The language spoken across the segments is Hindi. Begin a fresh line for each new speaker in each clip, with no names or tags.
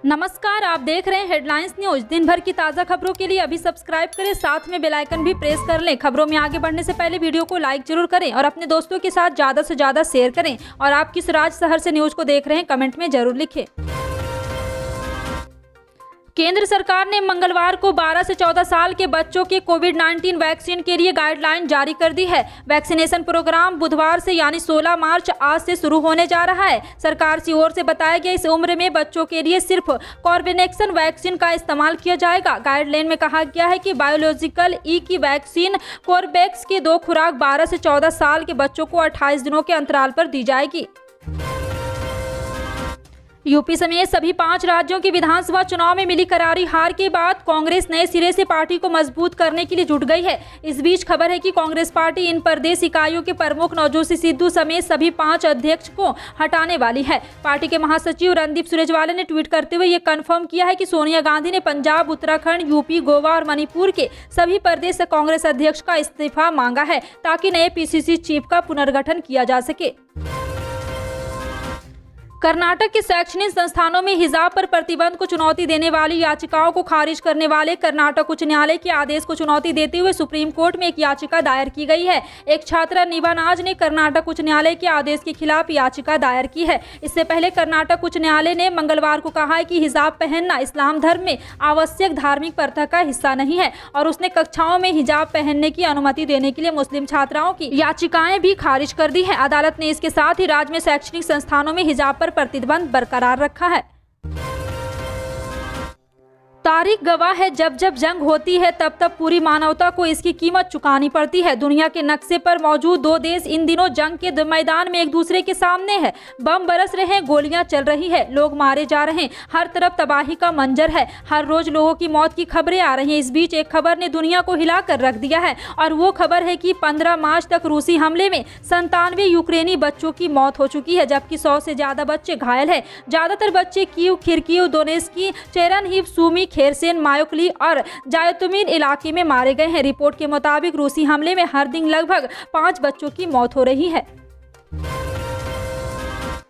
नमस्कार, आप देख रहे हैं हेडलाइंस न्यूज। दिन भर की ताज़ा खबरों के लिए अभी सब्सक्राइब करें, साथ में बेल आइकन भी प्रेस कर लें। खबरों में आगे बढ़ने से पहले वीडियो को लाइक जरूर करें और अपने दोस्तों के साथ ज़्यादा से ज़्यादा शेयर करें। और आप किस राज्य शहर से न्यूज को देख रहे हैं, कमेंट में जरूर लिखें। केंद्र सरकार ने मंगलवार को 12 से 14 साल के बच्चों के कोविड-19 वैक्सीन के लिए गाइडलाइन जारी कर दी है। वैक्सीनेशन प्रोग्राम बुधवार से यानी 16 मार्च आज से शुरू होने जा रहा है। सरकार की ओर से बताया गया इस उम्र में बच्चों के लिए सिर्फ कॉर्बेवैक्स वैक्सीन का इस्तेमाल किया जाएगा। गाइडलाइन में कहा गया है कि बायोलॉजिकल ई की वैक्सीन कोर्बेवैक्स की 2 खुराक 12 से 14 साल के बच्चों को 28 दिनों के अंतराल पर दी जाएगी। यूपी समेत सभी 5 राज्यों के विधानसभा चुनाव में मिली करारी हार के बाद कांग्रेस नए सिरे से पार्टी को मजबूत करने के लिए जुट गई है। इस बीच खबर है कि कांग्रेस पार्टी इन प्रदेश इकाइयों के प्रमुख नवजोशी सिद्धू समेत सभी 5 अध्यक्ष को हटाने वाली है। पार्टी के महासचिव रणदीप सुरजेवाला ने ट्वीट करते हुए ये कन्फर्म किया है कि सोनिया गांधी ने पंजाब, उत्तराखंड, यूपी, गोवा और मणिपुर के सभी प्रदेश कांग्रेस अध्यक्ष का इस्तीफा मांगा है ताकि नए पीसीसी चीफ का पुनर्गठन किया जा सके। कर्नाटक के शैक्षणिक संस्थानों में हिजाब पर प्रतिबंध को चुनौती देने वाली याचिकाओं को खारिज करने वाले कर्नाटक उच्च न्यायालय के आदेश को चुनौती देते हुए सुप्रीम कोर्ट में एक याचिका दायर की गई है। एक छात्रा निबानाज ने कर्नाटक उच्च न्यायालय के आदेश के खिलाफ याचिका दायर की है। इससे पहले कर्नाटक उच्च न्यायालय ने मंगलवार को कहा है कि हिजाब पहनना इस्लाम धर्म में आवश्यक धार्मिक प्रथा का हिस्सा नहीं है और उसने कक्षाओं में हिजाब पहनने की अनुमति देने के लिए मुस्लिम छात्राओं की याचिकाएं भी खारिज कर दी है। अदालत ने इसके साथ ही राज्य में शैक्षणिक संस्थानों में हिजाब पर प्रतिबंध बरकरार रखा है। तारीख गवाह है, जब जब जंग होती है तब तब पूरी मानवता को इसकी कीमत चुकानी पड़ती है। दुनिया के नक्शे पर मौजूद 2 देश इन दिनों जंग के मैदान में एक दूसरे के सामने है। बम बरस रहे हैं, गोलियां चल रही है, लोग मारे जा रहे हैं, हर तरफ तबाही का मंजर है। हर रोज लोगों की मौत की खबरें आ रही हैं। इस बीच एक खबर ने दुनिया को हिला कर रख दिया है और वो खबर है कि 15 मार्च तक रूसी हमले में 97 यूक्रेनी बच्चों की मौत हो चुकी है, जबकि 100 से ज्यादा बच्चे घायल हैं। ज्यादातर बच्चे कीव, खिरकीव, दोनेस्की, चेरनिहिव, सूमी, खेरसेन, मायोक्ली और जायतुमिन इलाके में मारे गए हैं। रिपोर्ट के मुताबिक रूसी हमले में हर दिन लगभग 5 बच्चों की मौत हो रही है।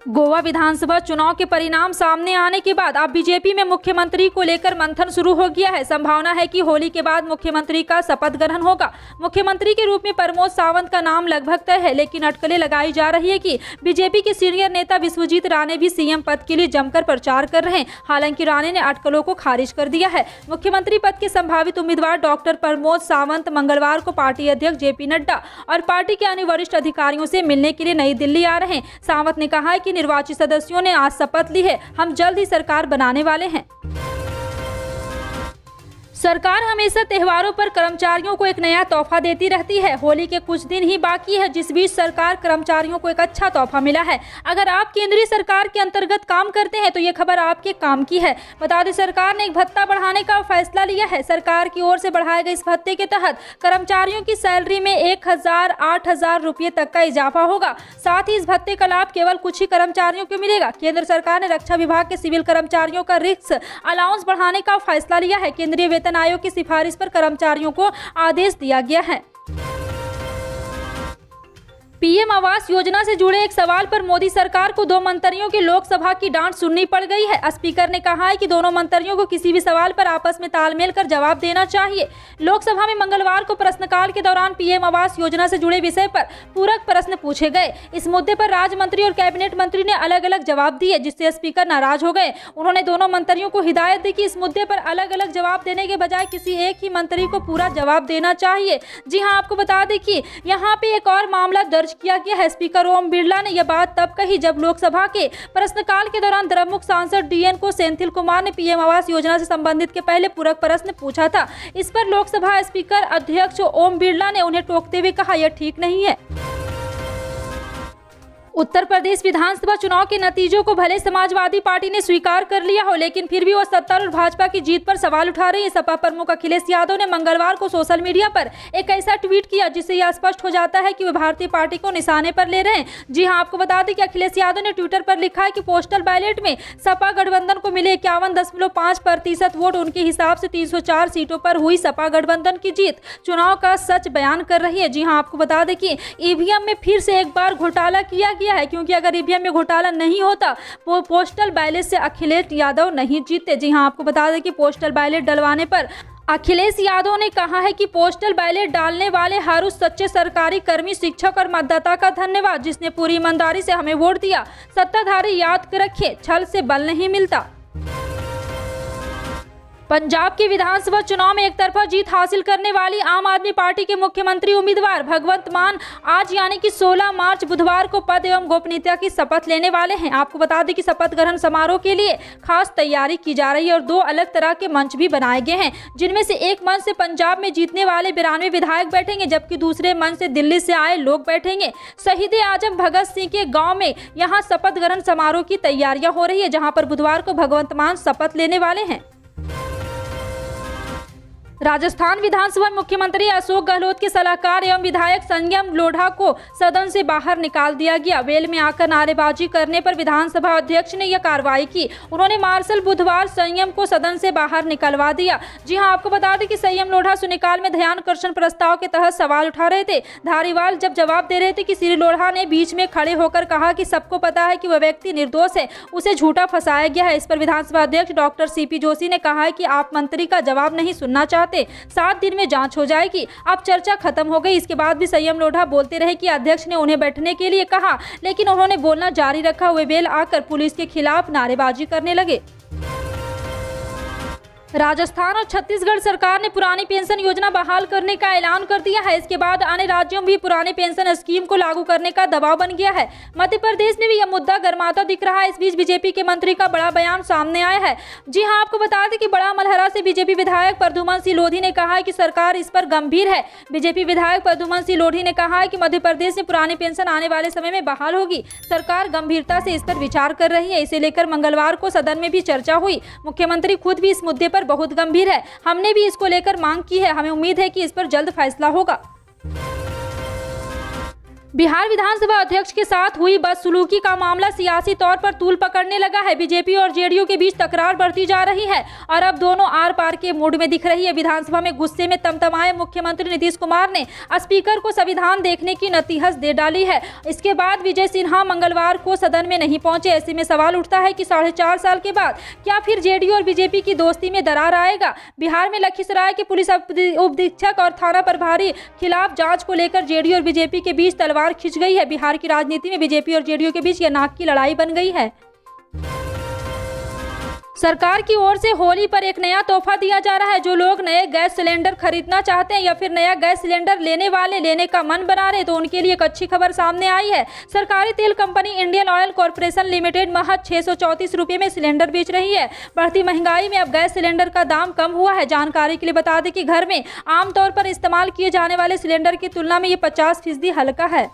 गोवा विधानसभा चुनाव के परिणाम सामने आने के बाद अब बीजेपी में मुख्यमंत्री को लेकर मंथन शुरू हो गया है। संभावना है कि होली के बाद मुख्यमंत्री का शपथ ग्रहण होगा। मुख्यमंत्री के रूप में प्रमोद सावंत का नाम लगभग तय है, लेकिन अटकलें लगाई जा रही है कि बीजेपी के सीनियर नेता विश्वजीत राणे भी सीएम पद के लिए जमकर प्रचार कर रहे हैं। हालांकि राणे ने अटकलों को खारिज कर दिया है। मुख्यमंत्री पद के संभावित उम्मीदवार डॉक्टर प्रमोद सावंत मंगलवार को पार्टी अध्यक्ष जेपी नड्डा और पार्टी के अन्य वरिष्ठ अधिकारियों से मिलने के लिए नई दिल्ली आ रहे हैं। सावंत ने कहा है कि निर्वाचित सदस्यों ने आज शपथ ली है, हम जल्द ही सरकार बनाने वाले हैं। सरकार हमेशा त्योहारों पर कर्मचारियों को एक नया तोहफा देती रहती है। होली के कुछ दिन ही बाकी है, जिस बीच सरकार कर्मचारियों को एक अच्छा तोहफा मिला है। अगर आप केंद्रीय सरकार के अंतर्गत काम करते हैं तो ये खबर आपके काम की है। बता दें, सरकार ने एक भत्ता बढ़ाने का फैसला लिया है। सरकार की ओर से बढ़ाए गए इस भत्ते के तहत कर्मचारियों की सैलरी में 8,000 रुपये तक का इजाफा होगा। साथ ही इस भत्ते का लाभ केवल कुछ ही कर्मचारियों को मिलेगा। केंद्र सरकार ने रक्षा विभाग के सिविल कर्मचारियों का रिस्क अलाउंस बढ़ाने का फैसला लिया है। केंद्रीय वेतन आयोग की सिफारिश पर कर्मचारियों को आदेश दिया गया है। पीएम आवास योजना से जुड़े एक सवाल पर मोदी सरकार को 2 मंत्रियों की लोकसभा की डांट सुननी पड़ गई है। स्पीकर ने कहा है कि दोनों मंत्रियों को किसी भी सवाल पर आपस में तालमेल कर जवाब देना चाहिए। लोकसभा में मंगलवार को प्रश्नकाल के दौरान पीएम आवास योजना से जुड़े विषय पर पूरक प्रश्न पूछे गए। इस मुद्दे पर राज्य मंत्री और कैबिनेट मंत्री ने अलग अलग जवाब दिए, जिससे स्पीकर नाराज हो गए। उन्होंने दोनों मंत्रियों को हिदायत दी कि इस मुद्दे पर अलग अलग जवाब देने के बजाय किसी एक ही मंत्री को पूरा जवाब देना चाहिए। जी हाँ, आपको बता दें कि यहाँ पे एक और मामला दर्ज किया गया है। स्पीकर ओम बिरला ने यह बात तब कही जब लोकसभा के प्रश्नकाल के दौरान द्रमुक सांसद डीएन को सेंथिल कुमार ने पीएम आवास योजना से संबंधित के पहले पूरक प्रश्न पूछा था। इस पर लोकसभा स्पीकर अध्यक्ष ओम बिरला ने उन्हें टोकते हुए कहा, यह ठीक नहीं है। उत्तर प्रदेश विधानसभा चुनाव के नतीजों को भले समाजवादी पार्टी ने स्वीकार कर लिया हो, लेकिन फिर भी वो सत्तारूढ़ भाजपा की जीत पर सवाल उठा रही है। सपा प्रमुख अखिलेश यादव ने मंगलवार को सोशल मीडिया पर एक ऐसा ट्वीट किया जिससे यह स्पष्ट हो जाता है कि वे भारतीय पार्टी को निशाने पर ले रहे हैं। जी हां, आपको बता दें कि अखिलेश यादव ने ट्विटर पर लिखा है कि पोस्टल बैलेट में सपा गठबंधन को मिले 51.5% वोट उनके हिसाब से 304 सीटों पर हुई सपा गठबंधन की जीत चुनाव का सच बयान कर रही है। जी हाँ, आपको बता दें कि ईवीएम में फिर से एक बार घोटाला किया किया है, क्योंकि अगर ईवीएम में घोटाला नहीं होता वो पोस्टल बैलेट से अखिलेश यादव नहीं जीतते। जी हां, आपको बता दें कि पोस्टल बैलेट डलवाने पर अखिलेश यादव ने कहा है कि पोस्टल बैलेट डालने वाले हर उस सच्चे सरकारी कर्मी, शिक्षक और मतदाता का धन्यवाद जिसने पूरी ईमानदारी से हमें वोट दिया। सत्ताधारी याद रखे, छल से बल नहीं मिलता। पंजाब के विधानसभा चुनाव में एक तरफा जीत हासिल करने वाली आम आदमी पार्टी के मुख्यमंत्री उम्मीदवार भगवंत मान आज यानी कि 16 मार्च बुधवार को पद एवं गोपनीयता की शपथ लेने वाले हैं। आपको बता दें कि शपथ ग्रहण समारोह के लिए खास तैयारी की जा रही है और 2 अलग तरह के मंच भी बनाए गए हैं, जिनमें से एक मंच से पंजाब में जीतने वाले 92 विधायक बैठेंगे, जबकि दूसरे मंच से दिल्ली से आए लोग बैठेंगे। शहीद आजम भगत सिंह के गाँव में यहाँ शपथ ग्रहण समारोह की तैयारियां हो रही है, जहाँ पर बुधवार को भगवंत मान शपथ लेने वाले हैं। राजस्थान विधानसभा में मुख्यमंत्री अशोक गहलोत के सलाहकार एवं विधायक संयम लोढ़ा को सदन से बाहर निकाल दिया गया। वेल में आकर नारेबाजी करने पर विधानसभा अध्यक्ष ने यह कार्रवाई की। उन्होंने मार्शल बुधवार संयम को सदन से बाहर निकलवा दिया। जी हां, आपको बता दें कि संयम लोढ़ा शून्यकाल में ध्यानाकर्षण प्रस्ताव के तहत सवाल उठा रहे थे। धारीवाल जब जवाब दे रहे थे कि श्री लोढ़ा ने बीच में खड़े होकर कहा कि सबको पता है कि वह व्यक्ति निर्दोष है, उसे झूठा फंसाया गया है। इस पर विधानसभा अध्यक्ष डॉक्टर सीपी जोशी ने कहा है कि आप मंत्री का जवाब नहीं सुनना चाहते, 7 दिन में जांच हो जाएगी। अब चर्चा खत्म हो गई। इसके बाद भी संयम लोढ़ा बोलते रहे कि अध्यक्ष ने उन्हें बैठने के लिए कहा, लेकिन उन्होंने बोलना जारी रखा। वे बेल आकर पुलिस के खिलाफ नारेबाजी करने लगे। राजस्थान और छत्तीसगढ़ सरकार ने पुरानी पेंशन योजना बहाल करने का ऐलान कर दिया है। इसके बाद अन्य राज्यों में भी पुराने पेंशन स्कीम को लागू करने का दबाव बन गया है। मध्य प्रदेश में भी यह मुद्दा गर्माता दिख रहा है। इस बीच बीजेपी के मंत्री का बड़ा बयान सामने आया है। जी हां, आपको बता दें कि बड़ा मलहरा से बीजेपी विधायक प्रद्युमन सिंह लोधी ने कहा है कि सरकार इस पर गंभीर है। बीजेपी विधायक प्रद्युमन सिंह लोधी ने कहा है कि मध्य प्रदेश में पुरानी पेंशन आने वाले समय में बहाल होगी। सरकार गंभीरता से इस पर विचार कर रही है। इसे लेकर मंगलवार को सदन में भी चर्चा हुई। मुख्यमंत्री खुद भी इस मुद्दे पर बहुत गंभीर है। हमने भी इसको लेकर मांग की है। हमें उम्मीद है कि इस पर जल्द फैसला होगा। बिहार विधानसभा अध्यक्ष के साथ हुई बदसलूकी का मामला सियासी तौर पर तूल पकड़ने लगा है। बीजेपी और जेडीयू के बीच तकरार बढ़ती जा रही है और अब दोनों आर पार के मूड में दिख रही है। विधानसभा में गुस्से में तमतमाए मुख्यमंत्री नीतीश कुमार ने स्पीकर को संविधान देखने की नतीहत दे डाली है। इसके बाद विजय सिन्हा मंगलवार को सदन में नहीं पहुंचे। ऐसे में सवाल उठता है कि 4.5 साल के बाद क्या फिर जेडीयू और बीजेपी की दोस्ती में दरार आएगा। बिहार में लखीसराय के पुलिस उपाधीक्षक और थाना प्रभारी खिलाफ जांच को लेकर जेडीयू और बीजेपी के बीच तलवार खिंच गई है। बिहार की राजनीति में बीजेपी और जेडीयू के बीच यह नाक की लड़ाई बन गई है। सरकार की ओर से होली पर एक नया तोहफा दिया जा रहा है। जो लोग नए गैस सिलेंडर खरीदना चाहते हैं या फिर नया गैस सिलेंडर लेने का मन बना रहे तो उनके लिए एक अच्छी खबर सामने आई है। सरकारी तेल company Indian oil corporation limited महज 634 रुपये में सिलेंडर बेच रही है। बढ़ती महंगाई में अब गैस सिलेंडर का दाम कम हुआ है। जानकारी के लिए बता दें कि घर में आमतौर पर इस्तेमाल किए जाने वाले सिलेंडर की तुलना में ये 50% हल्का है।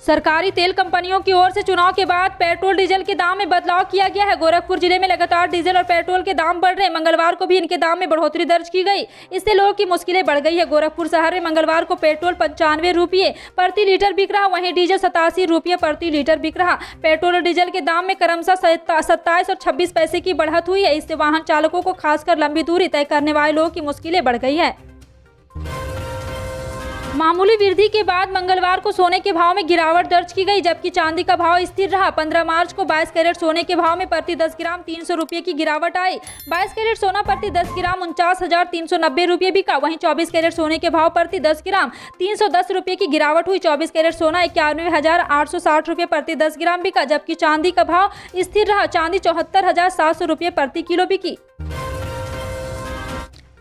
सरकारी तेल कंपनियों की ओर से चुनाव के बाद पेट्रोल डीजल के दाम में बदलाव किया गया है। गोरखपुर जिले में लगातार डीजल और पेट्रोल के दाम बढ़ रहे हैं। मंगलवार को भी इनके दाम में बढ़ोतरी दर्ज की गई। इससे लोगों की मुश्किलें बढ़ गई है। गोरखपुर शहर में मंगलवार को पेट्रोल 95 रुपये प्रति लीटर बिक रहा, वहीं डीजल 87 रुपये प्रति लीटर बिक रहा। पेट्रोल और डीजल के दाम में क्रमशः 27 और 26 पैसे की बढ़त हुई है। इससे वाहन चालकों को खासकर लंबी दूरी तय करने वाले लोगों की मुश्किलें बढ़ गई है। मामूली वृद्धि के बाद मंगलवार को सोने के भाव में गिरावट दर्ज की गई, जबकि चांदी का भाव स्थिर रहा। 15 मार्च को 22 कैरेट सोने के भाव में प्रति 10 ग्राम 300 रुपये की गिरावट आई। 22 कैरेट सोना प्रति 10 ग्राम 49,390 रुपये बिका। वहीं 24 कैरेट सोने के भाव प्रति 10 ग्राम 310 रुपये की गिरावट हुई। 24 कैरेट सोना 91,860 रुपये प्रति 10 ग्राम बिका, जबकि चांदी का भाव स्थिर रहा। चांदी 74,700 रुपये प्रति किलो बिकी।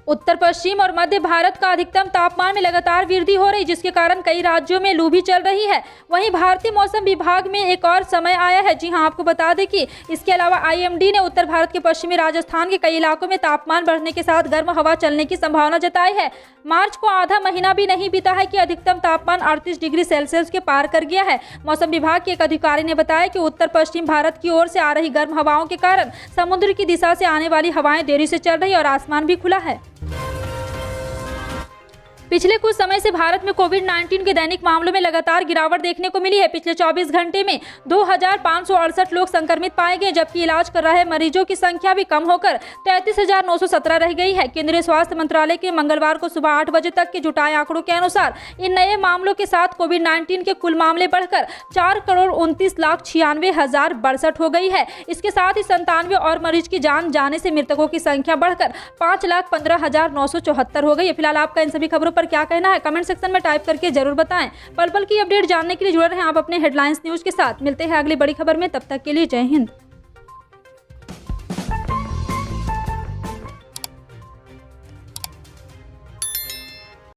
उत्तर पश्चिम और मध्य भारत का अधिकतम तापमान में लगातार वृद्धि हो रही, जिसके कारण कई राज्यों में लू भी चल रही है। वहीं भारतीय मौसम विभाग में एक और समय आया है। जी हां, आपको बता दें कि इसके अलावा आईएमडी ने उत्तर भारत के पश्चिमी राजस्थान के कई इलाकों में तापमान बढ़ने के साथ गर्म हवा चलने की संभावना जताई है। मार्च को आधा महीना भी नहीं बीता है कि अधिकतम तापमान 38 डिग्री सेल्सियस के पार कर गया है। मौसम विभाग के एक अधिकारी ने बताया कि उत्तर पश्चिम भारत की ओर से आ रही गर्म हवाओं के कारण समुद्र की दिशा से आने वाली हवाएं देरी से चल रही और आसमान भी खुला है। पिछले कुछ समय से भारत में कोविड-19 के दैनिक मामलों में लगातार गिरावट देखने को मिली है। पिछले 24 घंटे में 2568 लोग संक्रमित पाए गए, जबकि इलाज कर रहे मरीजों की संख्या भी कम होकर 33,917 रह गई है। केंद्रीय स्वास्थ्य मंत्रालय के मंगलवार को सुबह 8 बजे तक के जुटाए आंकड़ों के अनुसार इन नए मामलों के साथ कोविड-19 के कुल मामले बढ़कर 4,29,96,062 हो गई है। इसके साथ ही 97 और मरीज की जान जाने से मृतकों की संख्या बढ़कर 5,15,974 हो गई है। फिलहाल आपका इन सभी खबरों पर क्या कहना है, कमेंट सेक्शन में टाइप करके जरूर बताएं। पल पल की अपडेट जानने के लिए जुड़े रहें आप अपने हेडलाइंस न्यूज के साथ। मिलते हैं अगली बड़ी खबर में, तब तक के लिए जय हिंद।